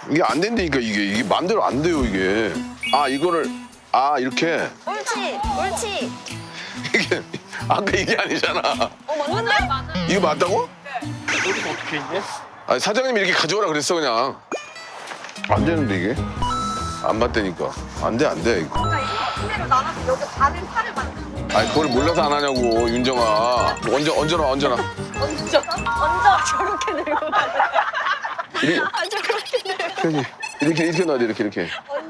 이게 안 된다니까 이게 마음대로 안 돼요 이게. 아 이거를 이렇게 옳지, 옳지. 이게 아까 이게 아니잖아. 맞는데? 이거 맞다고? 여기서 어떻게 했냐? 아니 사장님이 이렇게 가져오라 그랬어 그냥. 안 되는데 이게? 안 맞다니까. 안 돼 이거. 그러니까 이거 그대로 나눠서 여기 반을 팔을 만들어. 아니 그걸 몰라서 안 하냐고 윤정아. 얹어놔. 얹어 저렇게 들고. 이렇게, 아 저렇게 들고. 이렇게 놔야 돼 이렇게. 얹어.